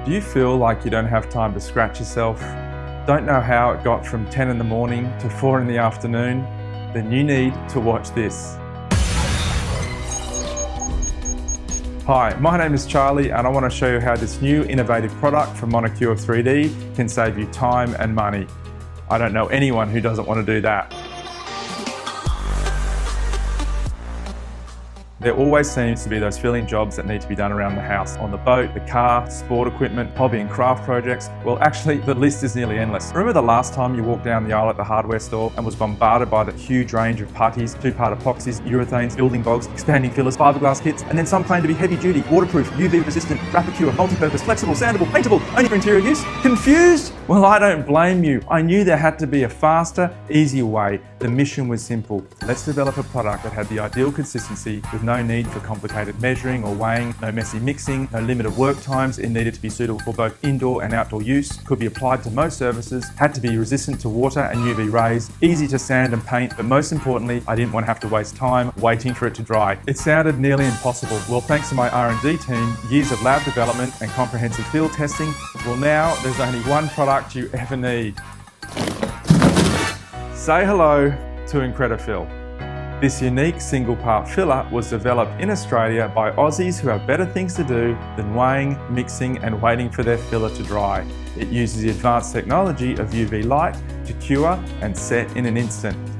Do you feel like you don't have time to scratch yourself? Don't know how it got from 10 in the morning to 4 in the afternoon? Then you need to watch this. Hi, my name is Charlie and I want to show you how this new innovative product from Monocular 3D can save you time and money. I don't know anyone who doesn't want to do that. There always seems to be those filling jobs that need to be done around the house, on the boat, the car, sport equipment, hobby and craft projects. Well, actually, the list is nearly endless. Remember the last time you walked down the aisle at the hardware store and was bombarded by the huge range of putties, two-part epoxies, urethanes, building bogs, expanding fillers, fiberglass kits, and then some claim to be heavy-duty, waterproof, UV-resistant, rapid cure, multi-purpose, flexible, sandable, paintable, only for interior use? Confused? Well, I don't blame you. I knew there had to be a faster, easier way. The mission was simple. Let's develop a product that had the ideal consistency with no need for complicated measuring or weighing, no messy mixing, no limited work times. It needed to be suitable for both indoor and outdoor use, could be applied to most surfaces, had to be resistant to water and UV rays, easy to sand and paint, but most importantly, I didn't want to have to waste time waiting for it to dry. It sounded nearly impossible. Well, thanks to my R&D team, years of lab development and comprehensive field testing, well now there's only one product you ever need. Say hello to IncredaFILL. This unique single-part filler was developed in Australia by Aussies who have better things to do than weighing, mixing and waiting for their filler to dry. It uses the advanced technology of UV light to cure and set in an instant.